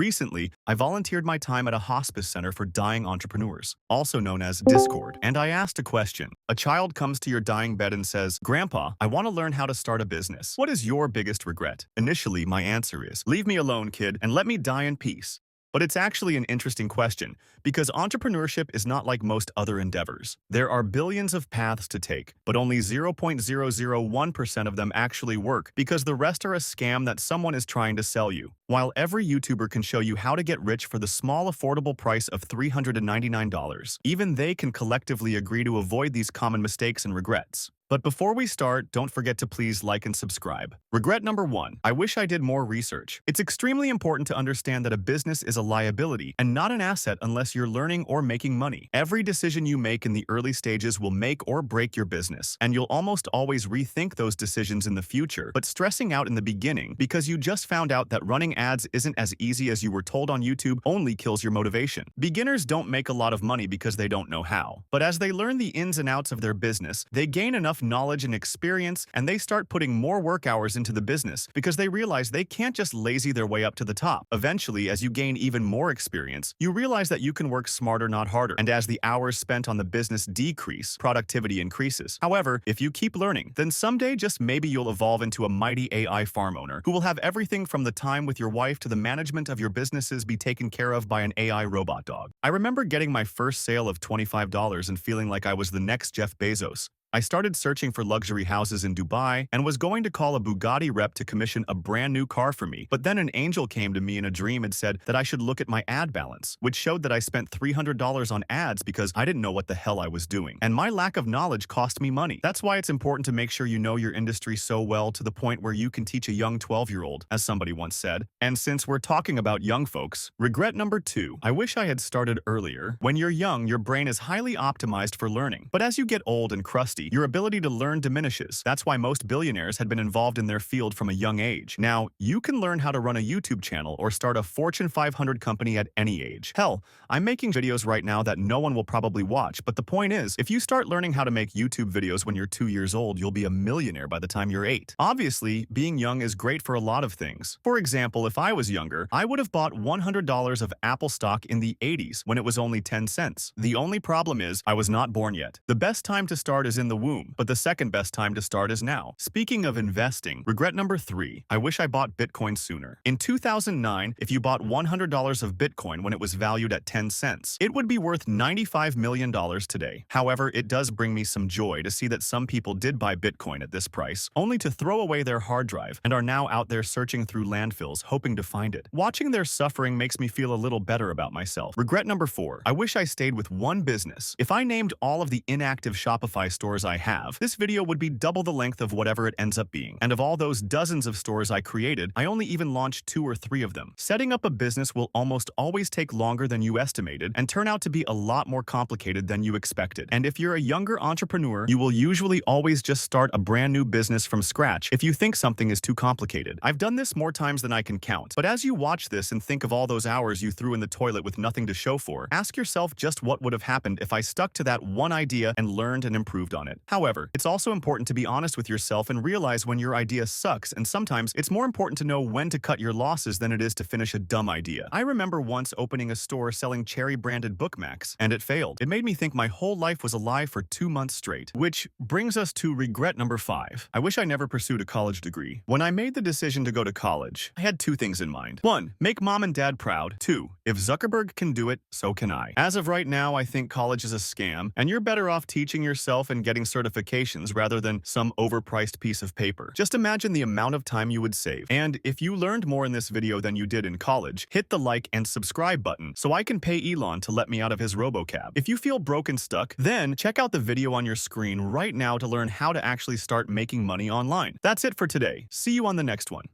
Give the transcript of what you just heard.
Recently, I volunteered my time at a hospice center for dying entrepreneurs, also known as Discord, and I asked a question. A child comes to your dying bed and says, "Grandpa, I want to learn how to start a business. What is your biggest regret?" Initially, my answer is, "Leave me alone, kid, and let me die in peace." But it's actually an interesting question, because entrepreneurship is not like most other endeavors. There are billions of paths to take, but only 0.001% of them actually work, because the rest are a scam that someone is trying to sell you. While every YouTuber can show you how to get rich for the small affordable price of $399, even they can collectively agree to avoid these common mistakes and regrets. But before we start, don't forget to please like and subscribe. Regret number 1. I wish I did more research. It's extremely important to understand that a business is a liability and not an asset unless you're learning or making money. Every decision you make in the early stages will make or break your business, and you'll almost always rethink those decisions in the future, but stressing out in the beginning because you just found out that running ads isn't as easy as you were told on YouTube only kills your motivation. Beginners don't make a lot of money because they don't know how, but as they learn the ins and outs of their business, they gain enough knowledge and experience, and they start putting more work hours into the business because they realize they can't just lazy their way up to the top. Eventually, as you gain even more experience, you realize that you can work smarter, not harder. And as the hours spent on the business decrease, productivity increases. However, if you keep learning, then someday just maybe you'll evolve into a mighty AI farm owner who will have everything from the time with your wife to the management of your businesses be taken care of by an AI robot dog. I remember getting my first sale of $25 and feeling like I was the next Jeff Bezos. I started searching for luxury houses in Dubai and was going to call a Bugatti rep to commission a brand new car for me, but then an angel came to me in a dream and said that I should look at my ad balance, which showed that I spent $300 on ads because I didn't know what the hell I was doing. And my lack of knowledge cost me money. That's why it's important to make sure you know your industry so well to the point where you can teach a young 12-year-old, as somebody once said. And since we're talking about young folks, regret number 2. I wish I had started earlier. When you're young, your brain is highly optimized for learning, but as you get old and crusty, your ability to learn diminishes. That's why most billionaires had been involved in their field from a young age. Now, you can learn how to run a YouTube channel or start a Fortune 500 company at any age. Hell, I'm making videos right now that no one will probably watch, but the point is, if you start learning how to make YouTube videos when you're 2 years old, you'll be a millionaire by the time you're 8. Obviously, being young is great for a lot of things. For example, if I was younger, I would have bought $100 of Apple stock in the 80s when it was only 10 cents. The only problem is, I was not born yet. The best time to start is in the womb, but the second best time to start is now. Speaking of investing, regret number 3. I wish I bought Bitcoin sooner. In 2009, if you bought $100 of Bitcoin when it was valued at 10 cents, it would be worth $95 million today. However, it does bring me some joy to see that some people did buy Bitcoin at this price, only to throw away their hard drive and are now out there searching through landfills hoping to find it. Watching their suffering makes me feel a little better about myself. Regret number 4. I wish I stayed with one business. If I named all of the inactive Shopify stores I have, this video would be double the length of whatever it ends up being. And of all those dozens of stores I created, I only even launched 2 or 3 of them. Setting up a business will almost always take longer than you estimated and turn out to be a lot more complicated than you expected. And if you're a younger entrepreneur, you will usually always just start a brand new business from scratch if you think something is too complicated. I've done this more times than I can count. But as you watch this and think of all those hours you threw in the toilet with nothing to show for, ask yourself just what would have happened if I stuck to that one idea and learned and improved on it. However, it's also important to be honest with yourself and realize when your idea sucks, and sometimes it's more important to know when to cut your losses than it is to finish a dumb idea. I remember once opening a store selling cherry-branded bookmarks, and it failed. It made me think my whole life was a lie for 2 months straight. Which brings us to regret number 5. I wish I never pursued a college degree. When I made the decision to go to college, I had 2 things in mind. 1. Make mom and dad proud. 2. If Zuckerberg can do it, so can I. As of right now, I think college is a scam, and you're better off teaching yourself and getting certifications rather than some overpriced piece of paper. Just imagine the amount of time you would save. And if you learned more in this video than you did in college, hit the like and subscribe button so I can pay Elon to let me out of his RoboCab. If you feel broke and stuck, then check out the video on your screen right now to learn how to actually start making money online. That's it for today. See you on the next one.